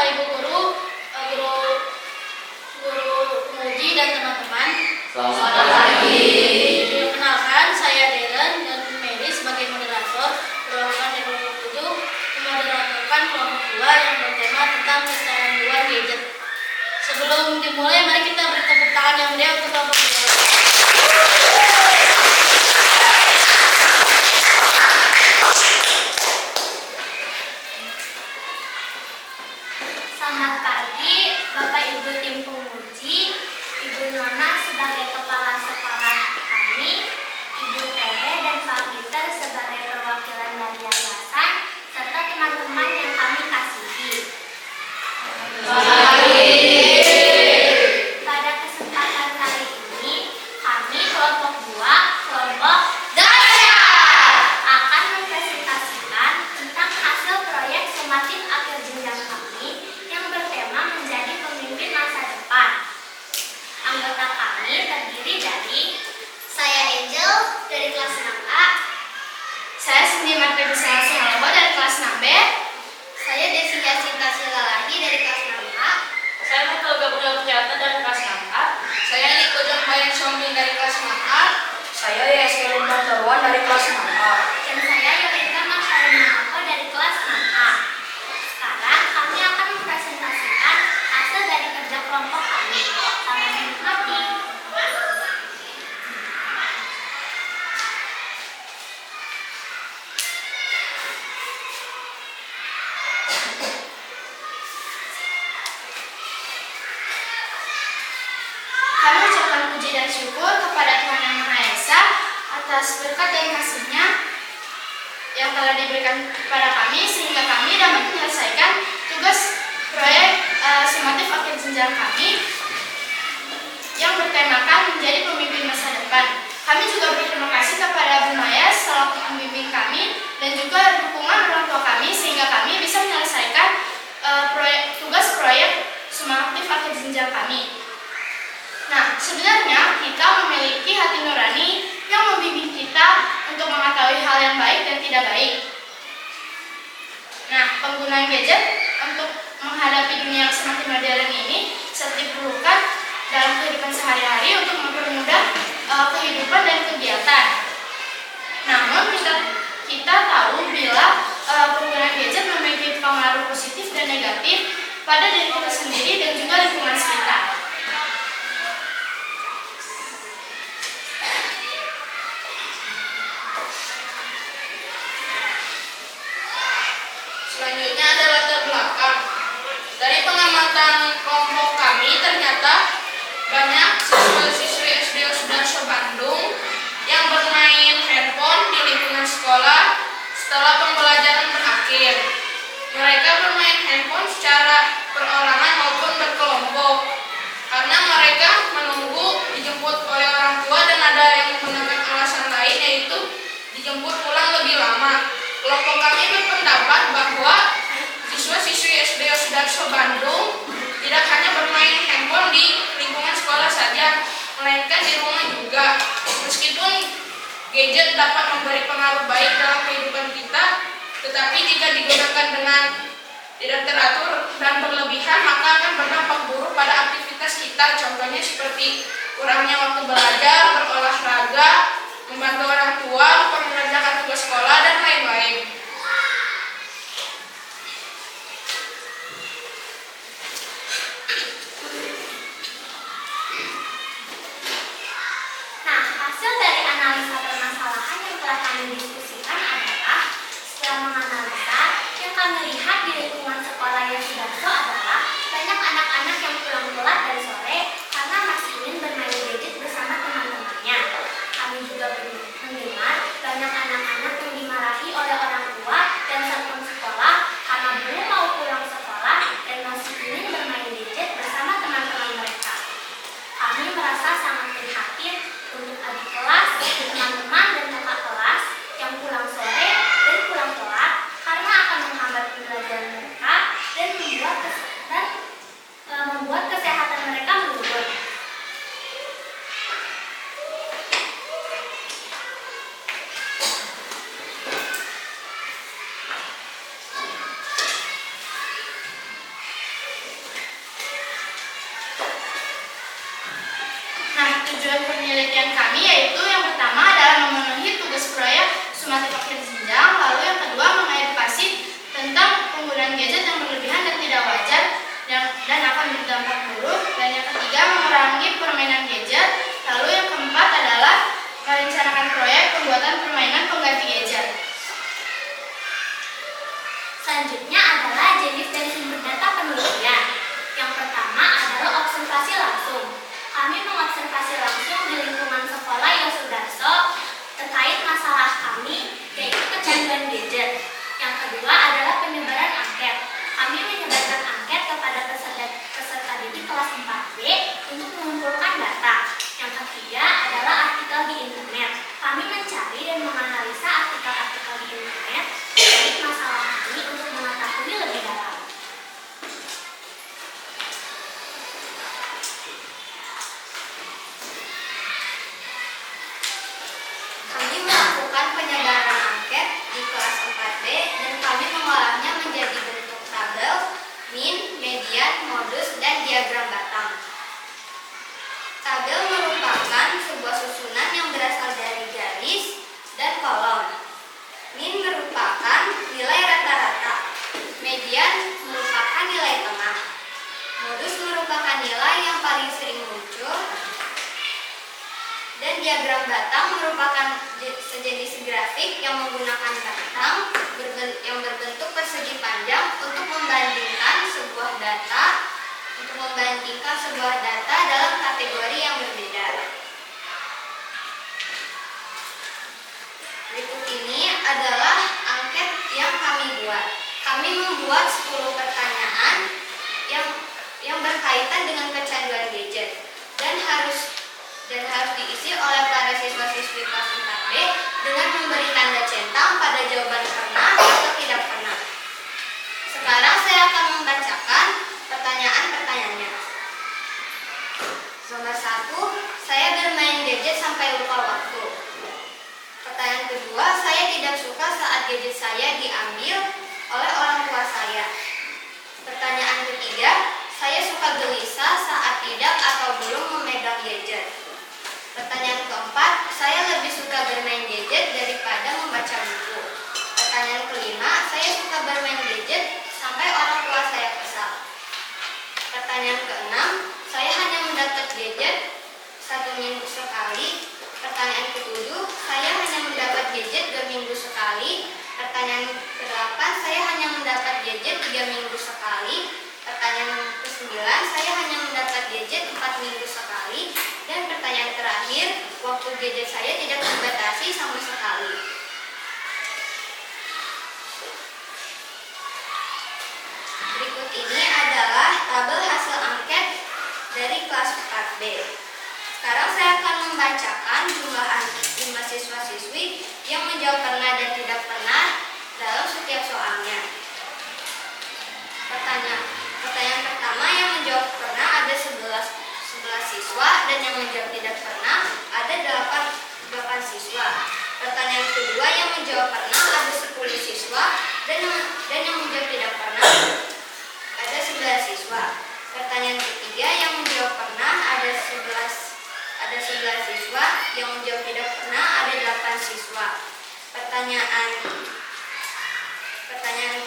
Bapak Ibu guru, guru penguji dan teman-teman. Selamat pagi. Perkenalkan, saya Deren dan Mary sebagai moderator ruangan yang kelompok 7 memoderatorkan kelompok 2 yang bertema tentang kelestarian luar gadget. Sebelum dimulai, mari kita beri tepuk tangan yang meriah untuk kelompok 2. Selamat pagi, Bapak Ibu tim penguji, Ibu Nona sebagai kepala sekolah kami, Ibu Teh dan Pak Peter sebagai perwakilan dari yayasan, serta teman-teman yang kami kasihi. Pada kesempatan kali ini, kami kelompok 2, kelompok Dahsyat, akan mempresentasikan tentang hasil proyek sumatif akhir jenjang kami yang bertema menjadi pemimpin masa depan. Anggota kami terdiri dari saya Angel dari kelas 6A, Saya Cindy Marta Salvo dari kelas 6B. saya Desia Cinta Silalahi dari kelas 6A, Saya Michael Gabriel Triata dari kelas 6A. Saya Niko Jombayan Sombing dari kelas 6A. Saya Yeskelin Bantarwan dari kelas 6A. dan saya Yolita Marshalina dari kelas 6A. Sekarang kami akan mempresentasikan hasil dari kerja kelompok kami. Selamat menikmati. Kami ucapkan puji dan syukur kepada Tuhan Yang Maha Esa atas berkat dan kasih-Nya yang telah diberikan kepada kami sehingga kami dapat menyelesaikan tugas proyek sumatif akhir jenjang kami yang bertemakan menjadi pemimpin masa depan. Kami juga berterima kasih kepada Bu Maya selaku pembimbing kami dan juga dukungan orang tua kami sehingga kami bisa menyelesaikan tugas proyek sumatif akhir jenjang kami. Nah, sebenarnya kita memiliki hati nurani yang membimbing kita untuk mengetahui hal yang baik dan tidak baik. Nah, penggunaan gadget untuk menghadapi dunia yang semakin modern ini sangat diperlukan dalam kehidupan sehari-hari untuk mempermudah kehidupan dan kegiatan. Namun, kita tahu bila penggunaan gadget memiliki pengaruh positif dan negatif pada diri kita sendiri dan juga lingkungan sekitar. Selanjutnya ada latar belakang. Dari pengamatan kelompok kami, ternyata banyak siswa-siswi SD Sudarso Bandung yang bermain handphone di lingkungan sekolah setelah pembelajaran berakhir. Mereka bermain handphone secara perorangan maupun berkelompok karena mereka menunggu dijemput oleh orang tua dan ada yang menggunakan alasan lain yaitu dijemput pulang lebih lama. Kelompok kami berpendapat bahwa siswa-siswi SD Sudarso Bandung tidak hanya bermain handphone di lingkungan sekolah saja, melainkan di rumah juga. Meskipun gadget dapat memberi pengaruh baik dalam kehidupan kita, tetapi jika digunakan dengan tidak teratur dan berlebihan, maka akan berdampak buruk pada aktivitas kita. Contohnya seperti kurangnya waktu belajar, berolahraga, membantu orang tua, mengerjakan tugas sekolah, dan lain-lain. Nah, hasil dari analisa permasalahan yang telah kami diskusikan adalah setelah menganalisa, yang kami lihat di lingkungan sekolah yang Sudarso adalah banyak anak-anak yang pulang telat dari sore karena masih ingin bermain gadget bersama teman-temannya. Kami juga mendengar banyak anak-anak yang dimarahi oleh orang Tujuan penelitian kami yaitu yang pertama adalah memenuhi tugas proyek sumatif akhir jenjang, lalu yang kedua mengedukasi tentang penggunaan gadget yang berlebihan dan tidak wajar dan akan berdampak buruk, dan yang ketiga mengurangi permainan gadget, lalu yang keempat adalah merencanakan proyek pembuatan permainan pengganti gadget. Selanjutnya adalah jenis dan sumber data penelitian. Yang pertama adalah observasi langsung. Kami mengobservasi langsung di lingkungan sekolah Yosudarso terkait masalah kami, yaitu kecanduan gadget. Yang kedua adalah penyebaran angket. Kami menyebarkan angket kepada peserta didik kelas 4B untuk mengumpulkan data. Yang ketiga adalah artikel di internet. Kami mencari dan menganalisa artikel-artikel di internet terkait masalah kami untuk mengetahui lebih dalam. Kami melakukan penyebaran angket di kelas 4B dan kami mengolahnya menjadi bentuk tabel, min, median, modus, dan diagram batang. Tabel merupakan sebuah susunan yang berasal dari garis dan kolom. Min merupakan nilai rata-rata. Median merupakan nilai tengah. Modus merupakan nilai yang paling sering muncul. Dan diagram batang merupakan sejenis grafik yang menggunakan batang yang berbentuk persegi panjang untuk membandingkan sebuah data dalam kategori yang berbeda. Berikut ini adalah angket yang kami buat. Kami membuat 10 pertanyaan yang berkaitan dengan kecanduan gadget dan harus diisi oleh para siswa-siswi kelas 4B dengan memberi tanda centang pada jawaban pernah atau tidak pernah. Sekarang saya akan membacakan pertanyaan-pertanyaannya. Nomor 1, saya bermain gadget sampai lupa waktu. Pertanyaan kedua, saya tidak suka saat gadget saya diambil oleh orang tua saya. Pertanyaan ketiga, saya suka gelisah saat tidak atau belum memegang gadget. Pertanyaan keempat, saya lebih suka bermain gadget daripada membaca buku. Pertanyaan kelima, saya suka bermain gadget sampai orang tua saya kesal. Pertanyaan keenam, saya hanya mendapat gadget 1 minggu sekali. Pertanyaan ketujuh, saya hanya mendapat gadget 2 minggu sekali. Pertanyaan ke-8, saya hanya mendapat gadget 3 minggu sekali. Pertanyaan ke-9, saya hanya mendapat gadget 4 minggu sekali. Dan pertanyaan terakhir, waktu gadget saya tidak dibatasi sama sekali. Berikut ini adalah tabel hasil angket dari kelas 4B. Sekarang saya akan membacakan jumlah siswa-siswi yang menjawab pernah dan tidak pernah dalam setiap soalnya. Pertanyaan pertama yang menjawab pernah ada 11 siswa dan yang menjawab tidak pernah ada 8 siswa. Pertanyaan kedua yang menjawab pernah ada 10 siswa dan yang menjawab tidak pernah ada 11 siswa. Pertanyaan ketiga yang menjawab pernah ada 11 siswa, yang menjawab tidak pernah ada 8 siswa. Pertanyaan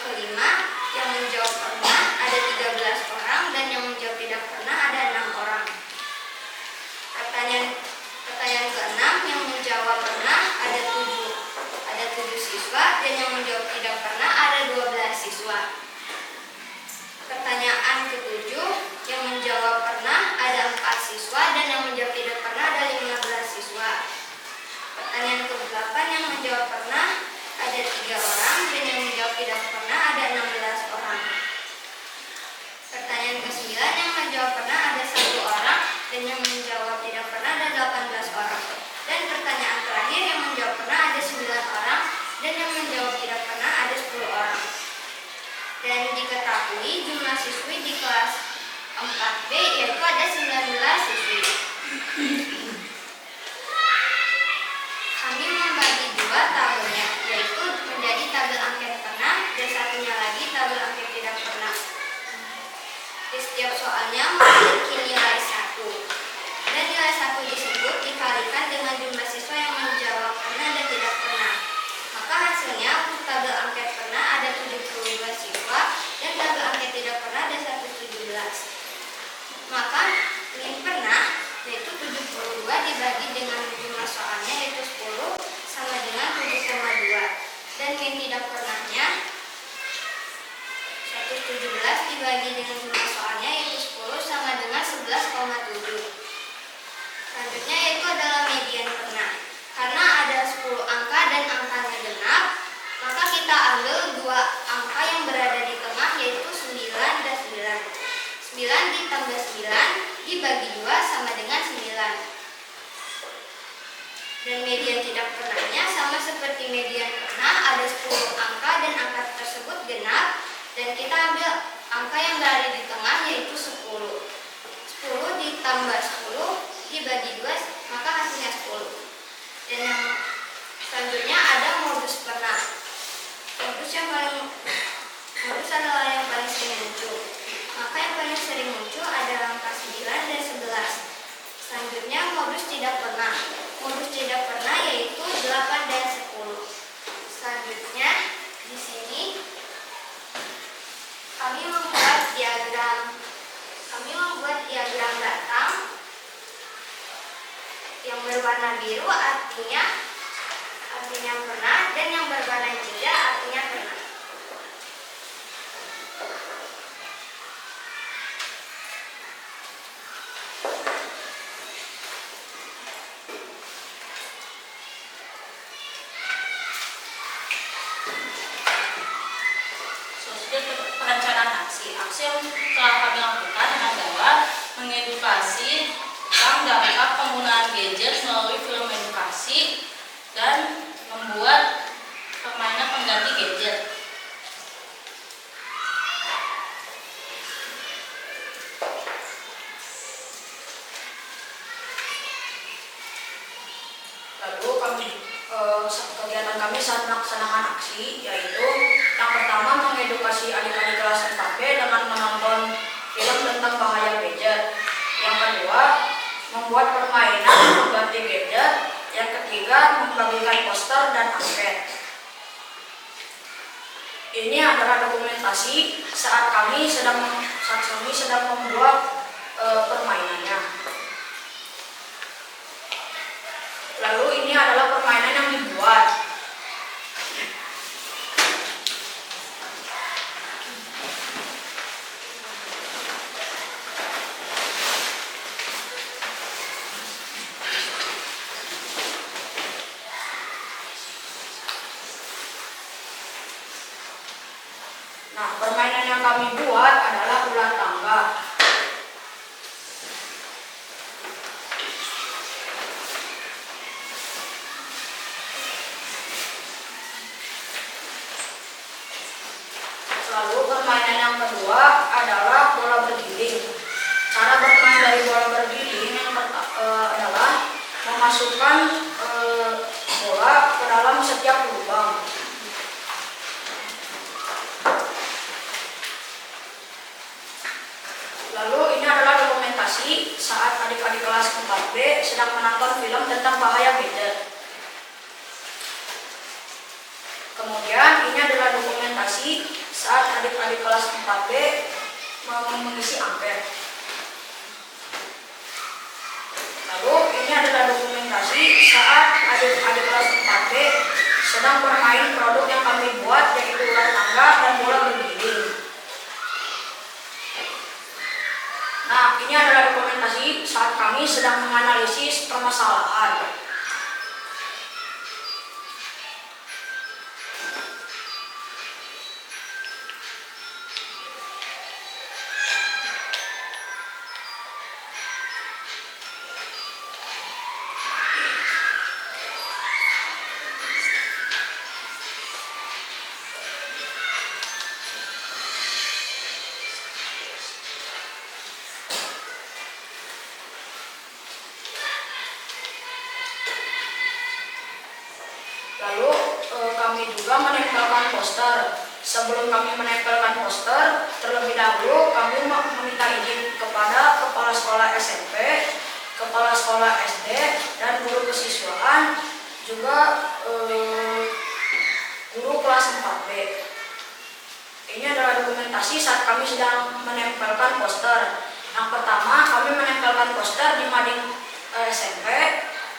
kelima yang menjawab pernah ada 13 orang dan yang menjawab tidak pernah ada 6 orang. Pertanyaan keenam yang menjawab pernah ada 7 siswa dan yang menjawab tidak pernah ada 12 siswa. Pertanyaan ketujuh yang menjawab pernah ada 4 siswa dan yang menjawab tidak pernah ada 15 siswa. Pertanyaan ke-8 yang menjawab pernah ada 3 orang dan yang menjawab tidak pernah ada 16 orang. Pertanyaan ke-9 yang menjawab pernah ada 1 orang dan yang menjawab tidak pernah ada 18 orang. Dan pertanyaan terakhir yang menjawab pernah ada 9 orang dan yang menjawab tidak pernah ada 10 orang. Dan diketahui jumlah siswi di kelas 4B yaitu ada 19 siswi. Kami membagi 2 tabelnya, yaitu menjadi tabel angket pernah dan satunya lagi tabel angket tidak pernah. Di setiap soalnya memiliki nilai 1 dan nilai 1 disebut dibagi dengan jumlah soalnya yaitu 10 sama dengan 11,7. Selanjutnya yaitu adalah median pernah. Karena ada 10 angka dan angkanya genap, maka kita ambil dua angka yang berada di tengah yaitu 9 dan 9. 9 ditambah 9 dibagi 2 sama dengan 9. Dan median tidak pernahnya sama seperti median pernah, ada 10 angka dan angka tersebut genap, dan kita ambil angka yang berada di tengah yaitu 10. 10 ditambah 10 dibagi 2 maka hasilnya 10. Dan yang selanjutnya ada modus pernah. Modus adalah yang paling sering muncul. Maka yang paling sering muncul adalah angka 9 dan 11. Selanjutnya modus tidak pernah. Modus tidak pernah yaitu 8 dan 10. Selanjutnya di sini kami membuat diagram datang yang berwarna biru artinya pernah, dan yang berwarna hijau artinya pernah. Perencanaan aksi yang telah kami lakukan adalah mengedukasi tentang dampak penggunaan gadget melalui film edukasi dan membuat permainan pengganti gadget. Lalu kegiatan kami saat melaksanakan aksi yaitu yang pertama mengedukasi adik-adik kelas 4B dengan menonton film tentang bahaya gadget. Yang kedua membuat permainan pengganti gadget. Yang ketiga membagikan poster dan angket. Ini adalah dokumentasi saat kami sedang membuat permainannya. Lalu ini adalah permainan yang dibuat. Nah, permainan yang kami buat adalah ular tangga. Lalu permainan yang kedua adalah bola bergiling. Cara bermain dari bola bergiling yang adalah memasukkan bola ke dalam setiap lubang. Lalu ini adalah dokumentasi saat adik-adik kelas 4B sedang menonton film tentang bahaya gadget. Kemudian ini adalah dokumentasi saat adik-adik kelas 4B mengisi angket. Lalu ini adalah dokumentasi saat adik-adik kelas 4B sedang bermain produk yang kami buat yaitu ular tangga dan bola bergiling. Nah, ini adalah dokumentasi saat kami sedang menganalisis permasalahan. Lalu kami juga menempelkan poster. Sebelum kami menempelkan poster, terlebih dahulu kami meminta izin kepada kepala sekolah SMP, kepala sekolah SD, dan guru kesiswaan, juga guru kelas 4B. Ini adalah dokumentasi saat kami sedang menempelkan poster. Yang pertama, kami menempelkan poster di mading SMP.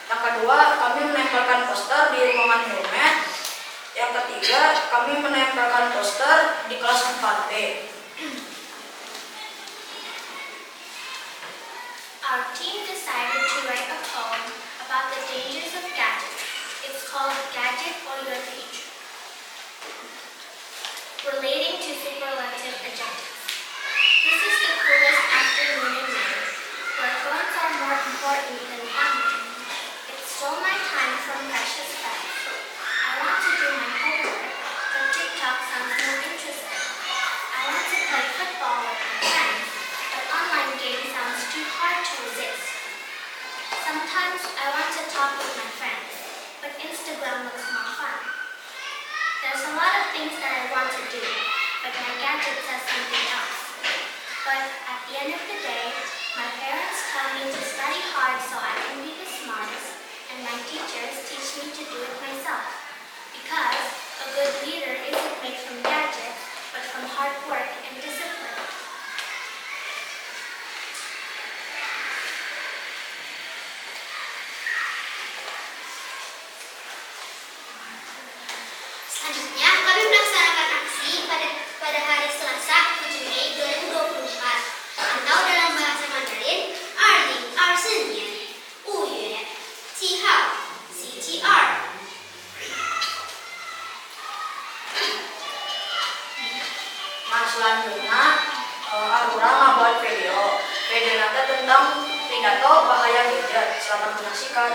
Yang kedua, kami menempelkan poster di ruangan Hilmet. Yang ketiga, kami menempelkan poster di kelas 4B. our team decided to write a poem about the dangers of gadgets. It's called Gadget or Your Age, relating to superlative adjectives. This is the coolest afternoon in May, where phones are more important than online. It stole my time from precious friends. I want to do my homework, but TikTok sounds more interesting. I want to play football with my friends, but online games sounds too hard to resist. Sometimes I want to talk with my friends, but Instagram looks more fun. There's a lot of things that I want to do, but my gadget says something else. But at the end of the day, my parents tell me to study hard so I can be the smartest, and my teachers teach me to do it myself. Because a good leader isn't made from gadgets, but from hard work and discipline. Selanjutnya, kami melaksanakan aksi pada hari Selasa 7 Mei 2024 atau dalam bahasa Mandarin, 2024年5月7号星期二。Nah, selanjutnya Aurora ngabuat video nanti tentang pidato bahaya gadget. Selamat menyaksikan.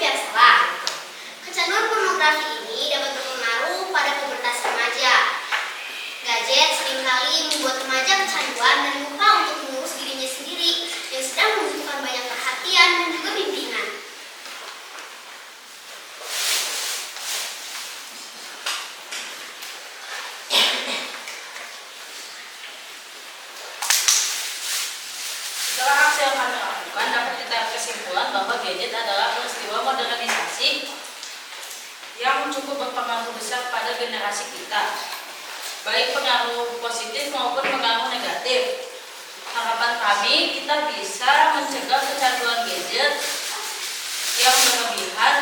yang salah. Kecanduan pornografi ini dapat berpengaruh pada pubertas remaja. Gadget seringkali membuat remaja kecanduan dan lupa untuk mengurus dirinya sendiri yang sedang membutuhkan banyak perhatian dan juga bimbingan. Setelah aksi yang kami lakukan, dapat ditarik kesimpulan bahwa gadget adalah peristiwa modernisasi yang cukup berpengaruh besar pada generasi kita, baik pengaruh positif maupun pengaruh negatif. Harapan kami, kita bisa mencegah kecanduan gadget yang berlebihan